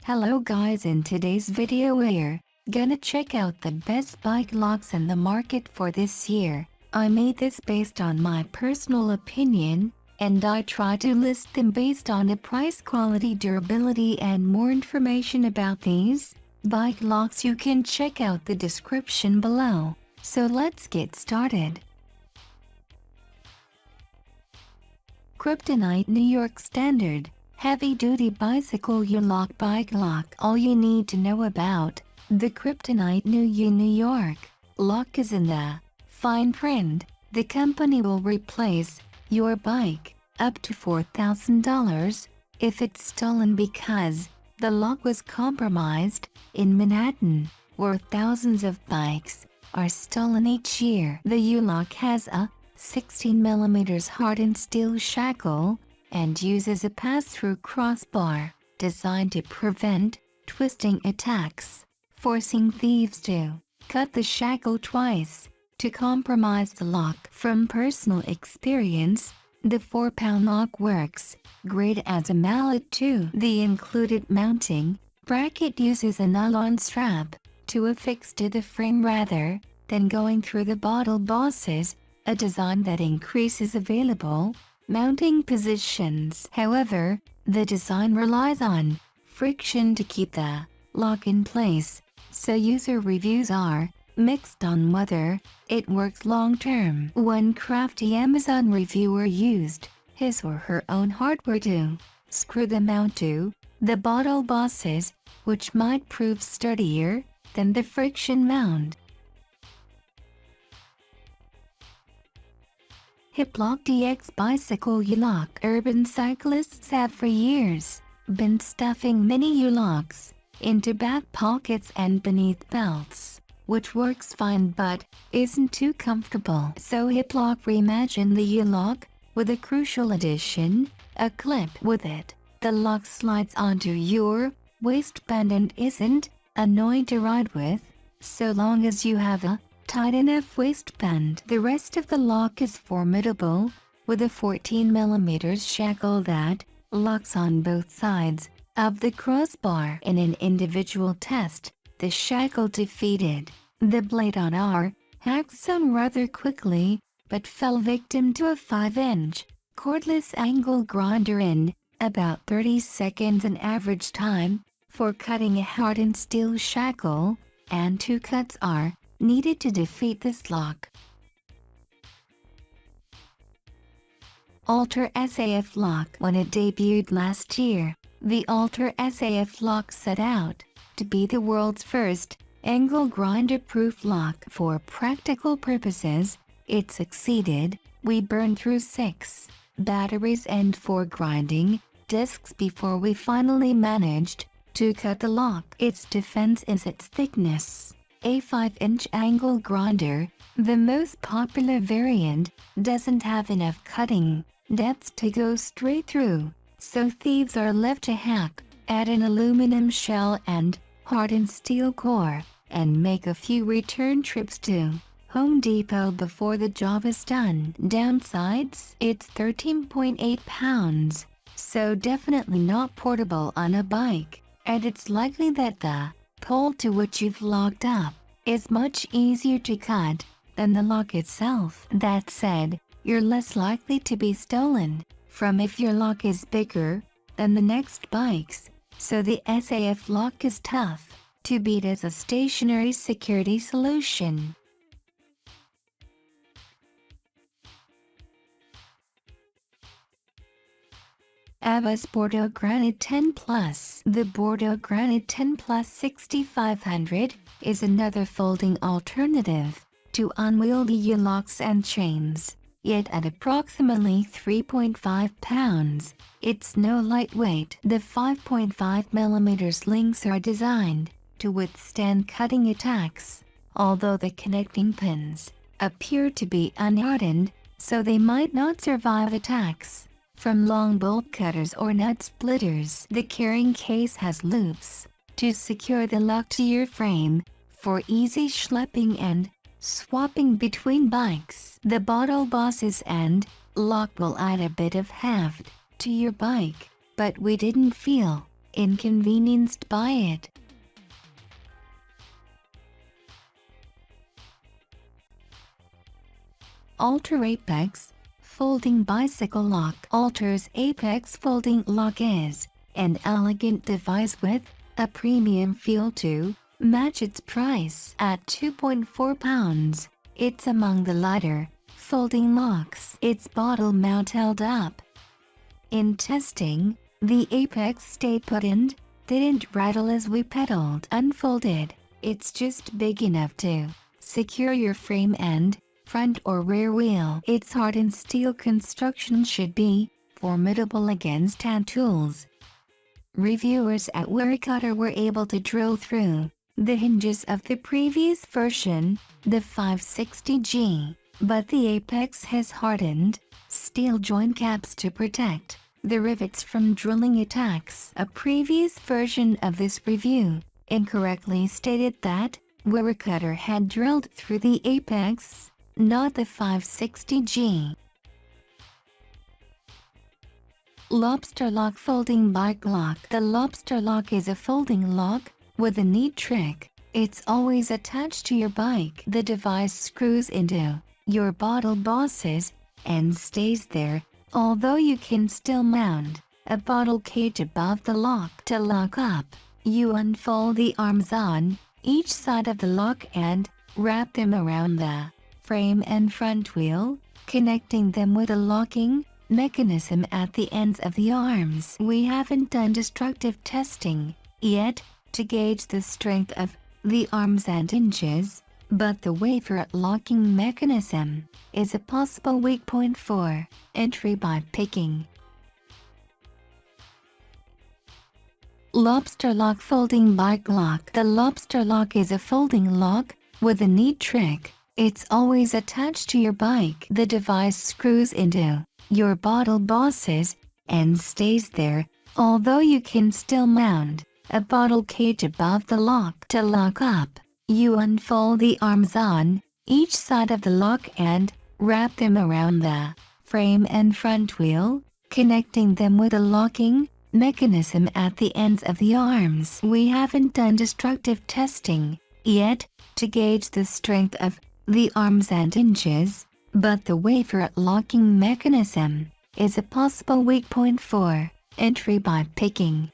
Hello guys, in today's video we're gonna check out the best bike locks in the market for this year. I made this based on my personal opinion, and I try to list them based on the price, quality, durability and more information about these bike locks. You can check out the description below. So let's get started. Kryptonite New York Standard Heavy-duty bicycle U-lock bike lock. All you need to know about the Kryptonite New York lock is in the fine print. The company will replace your bike up to $4,000 if it's stolen, because the lock was compromised in Manhattan, where thousands of bikes are stolen each year. The U-lock has a 16mm hardened steel shackle and uses a pass-through crossbar designed to prevent twisting attacks, forcing thieves to cut the shackle twice to compromise the lock. From personal experience, the 4-pound lock works great as a mallet too. The included mounting bracket uses a nylon strap to affix to the frame rather than going through the bottle bosses, a design that increases available mounting positions. However, the design relies on friction to keep the lock in place, so user reviews are mixed on whether it works long term. One crafty Amazon reviewer used his or her own hardware to screw the mount to the bottle bosses, which might prove sturdier than the friction mount. Hiplok DX Bicycle U-Lock. Urban cyclists have for years been stuffing mini U-locks into back pockets and beneath belts, which works fine but isn't too comfortable. So Hiplok reimagined the U-Lock with a crucial addition: a clip. With it, the lock slides onto your waistband and isn't annoying to ride with, so long as you have a tight enough waistband. The rest of the lock is formidable, with a 14mm shackle that locks on both sides of the crossbar. In an individual test, the shackle defeated the blade on our hack zone rather quickly, but fell victim to a 5-inch cordless angle grinder in about 30 seconds, an average time for cutting a hardened steel shackle, and 2 cuts are needed to defeat this lock. Altor SAF Lock. When it debuted last year, the Altor SAF Lock set out to be the world's first angle grinder-proof lock. For practical purposes, it succeeded. We burned through 6 batteries and 4 grinding discs before we finally managed to cut the lock. Its defense is its thickness. A 5-inch angle grinder, the most popular variant, doesn't have enough cutting depth to go straight through, so thieves are left to hack at an aluminum shell and hardened steel core, and make a few return trips to Home Depot before the job is done. Downsides: it's 13.8 pounds, so definitely not portable on a bike, and it's likely that the pole to which you've locked up is much easier to cut than the lock itself. That said, you're less likely to be stolen from if your lock is bigger than the next bike's, so the SAF Lock is tough to beat as a stationary security solution. Ava's Bordo GRANIT 10 Plus. The Bordo GRANIT 10 Plus 6500 is another folding alternative to unwieldy U-locks and chains, yet at approximately 3.5 pounds, it's no lightweight. The 5.5mm links are designed to withstand cutting attacks, although the connecting pins appear to be unhardened, so they might not survive attacks from long bolt cutters or nut splitters. The carrying case has loops to secure the lock to your frame for easy schlepping and swapping between bikes. The bottle bosses and lock will add a bit of heft to your bike, but we didn't feel inconvenienced by it. Altor Apex Folding Bicycle Lock. Altor's Apex Folding Lock is an elegant device with a premium feel to match its price at £2.4. It's among the lighter folding locks. Its bottle mount held up. In testing, the Apex stayed put and didn't rattle as we pedaled. Unfolded, it's just big enough to secure your frame end, front or rear wheel. Its hardened steel construction should be formidable against hand tools. Reviewers at Wearable were able to drill through the hinges of the previous version, the 560G, but the Apex has hardened steel joint caps to protect the rivets from drilling attacks. A previous version of this review incorrectly stated that Wearable had drilled through the Apex, not the 560G. Lobster Lock Folding Bike Lock. The Lobster Lock is a folding lock with a neat trick. It's always attached to your bike. The device screws into your bottle bosses and stays there, although you can still mount a bottle cage above the lock. To lock up, you unfold the arms on each side of the lock and wrap them around the frame and front wheel, connecting them with a locking mechanism at the ends of the arms. We haven't done destructive testing yet to gauge the strength of the arms and hinges, but the wafer locking mechanism is a possible weak point for entry by picking. Lobster Lock Folding Bike Lock. The Lobster Lock is a folding lock with a neat trick. It's always attached to your bike. The device screws into your bottle bosses and stays there, although you can still mount a bottle cage above the lock. To lock up, you unfold the arms on each side of the lock and wrap them around the frame and front wheel, connecting them with a locking mechanism at the ends of the arms. We haven't done destructive testing yet to gauge the strength of the arms and hinges, but the wafer locking mechanism is a possible weak point for entry by picking.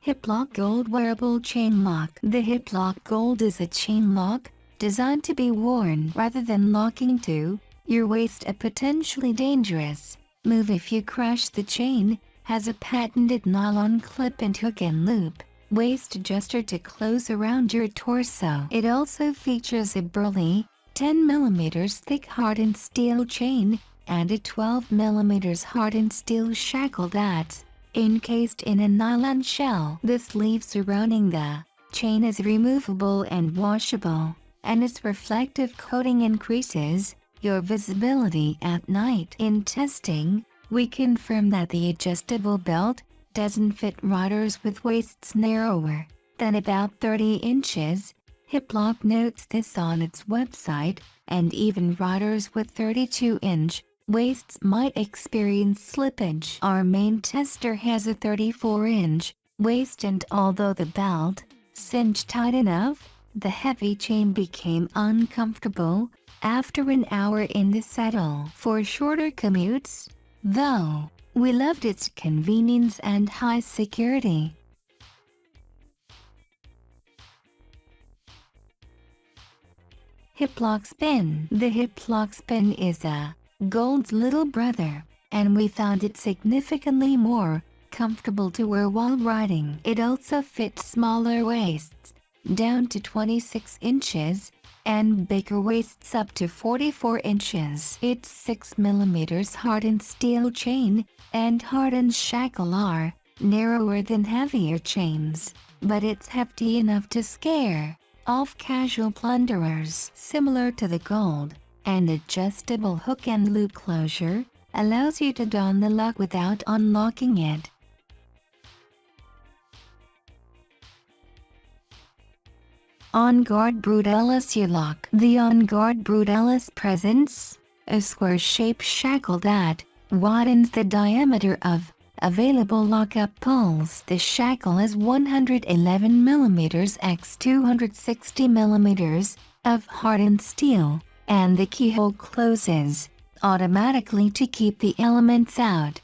Hiplok Gold Wearable Chain Lock. The Hiplok Gold is a chain lock designed to be worn rather than locking to your waist. A potentially dangerous move if you crash. The chain has a patented nylon clip and hook and loop waist adjuster to close around your torso. It also features a burly 10mm thick hardened steel chain and a 12mm hardened steel shackle that's encased in a nylon shell. The sleeve surrounding the chain is removable and washable, and its reflective coating increases your visibility at night. In testing, we confirm that the adjustable belt doesn't fit riders with waists narrower than about 30 inches. Hiplok notes this on its website, and even riders with 32-inch waists might experience slippage. Our main tester has a 34-inch waist, and although the belt cinched tight enough, the heavy chain became uncomfortable after an hour in the saddle. For shorter commutes, though, we loved its convenience and high security. Hiplok Spin. The Hiplok Spin is a Gold's little brother, and we found it significantly more comfortable to wear while riding. It also fits smaller waists, down to 26 inches, and bigger waists up to 44 inches. Its 6mm hardened steel chain and hardened shackle are narrower than heavier chains, but it's hefty enough to scare off casual plunderers. Similar to the Gold, an adjustable hook and loop closure allows you to don the lock without unlocking it. OnGuard Brute LS Lock. The OnGuard Brute LS presents a square-shaped shackle that widens the diameter of available lockup pulls. The shackle is 111 mm x 260 mm of hardened steel, and the keyhole closes automatically to keep the elements out.